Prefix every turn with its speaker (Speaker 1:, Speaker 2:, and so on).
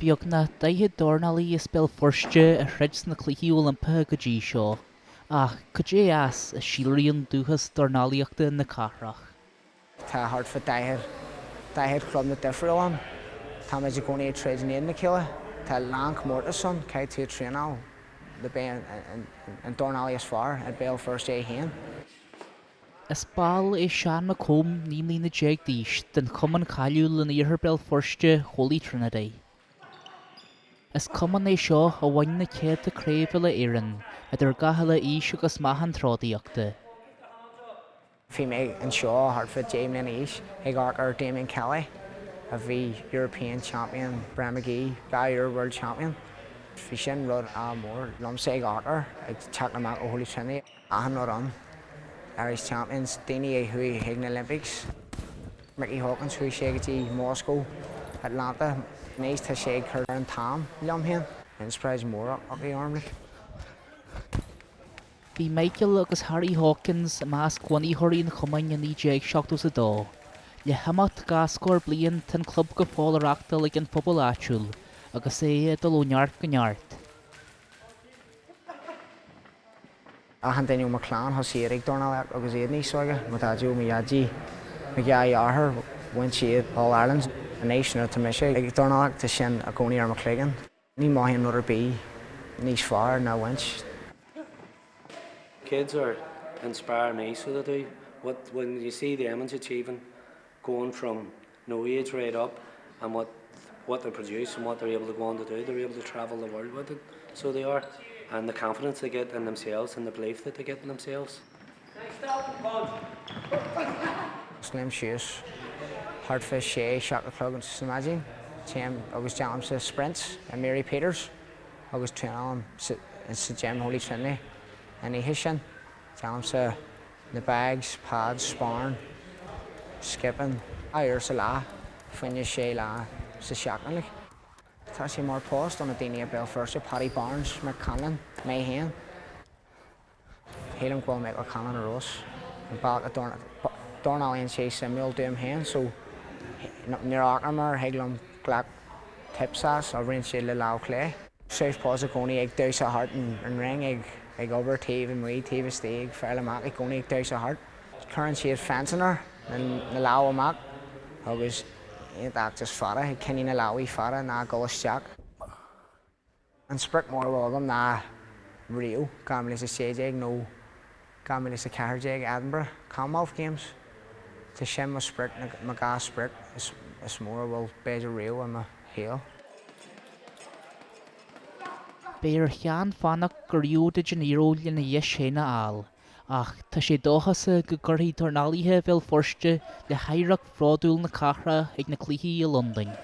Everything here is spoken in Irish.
Speaker 1: Beag na daithe dornalaí is Belfast a shred na cluichí Olympa go dtí seo, ach go dtí as a síolraíonn dúchas dornalaíochta na carrach.
Speaker 2: Tá hard for daithir club na difriúil tá méid gcónaí tréidenéad na cile, tá lánc mórta son cé tú tréáil le bé an dornalaí is fearr a Belfast é héan.
Speaker 1: Is ball é sean na com nímlí na déag díis den cuman caiú le níorthar Belfast Holy Trinity. Is cuman é seo a bhain na céad a créimh le éireann, idir gaithe ís agus maithan trádaíochta.
Speaker 2: Bhí mé an seo hard for Damien East ag ar Damien Kelly a bhí European champion, Bram McGee, Gair World champion. Bhí sin rud a mór lomsa ag ar ag teach amach ó Holy Trinity ahan nó an. Irish champions, daoine é hui ag na Olympics. Mickey Hawkins hui sé gotí Moscow, Atlanta, níos tá sé ag chuir an tam liom héan. Inspires mór ach í ormlik.
Speaker 1: Bhí Michael agus Harry Hawkins más cuaníthirí na cumain an déag seachtas a dó. Le hamacht gascóir bliain tan club go fáilreachta le an phobal áitiúil, agus é do lóneart go neart.
Speaker 2: Ahan dainú mar clán ho siar ag dornalaach agus iad níos soige, má tá dú mi iadí me gai arthar win siad All Ireland a nation ta meise ag dornalaach ta sin a gcónaí ar mar cléigean. Ní maithíon nuair bí níos fearr na winch.
Speaker 3: Kids are inspire me, so they do. When you see them achieving, going from no age right up, and what they produce and what they're able to go on to do, they're able to travel the world with it. So they are, and the confidence they get in themselves and the belief that they get in themselves.
Speaker 2: Slim shoes, hard fish shea, chocolate plug and imagine. Tim agus jam sa sprints and Mary Peters, agus train in St Jam Holy Trinity, and he sin jam sa the bags, pads, sparring, skipping, air sa la, finne shea la sa shackling. Tá sé mar post on a daine Belfast, Paddy Barnes, McCannon, Mayhem. Hélim gwil meg McCannon a Ross. And back at Dornally and sé Samuel Doom hen, so near Arkham Heglum Glack Tipsas or rin sé le lau clay. Safe pause a goni ag douse a heart and ring ag over tave and Marie tave steg fairly mak ag goni ag douse a heart. Current sé fancier and the lau a mak. Agus that just fara, he kenny na lawi fara na golas jack. And sprick more welcome na Rio, Gamily is a Sajeg, no Gamily is a Carjag, Edinburgh, Commonwealth Games. To shim my sprick, my gas sprick is more well better Rio and my hill.
Speaker 1: Beir chean fannach go Rio de Janeiro le na dhéis al, ach tá sé dóchasa go gcuirtí dornalaithe Belfast le haireach frádúil na carra ag na cluichí i London.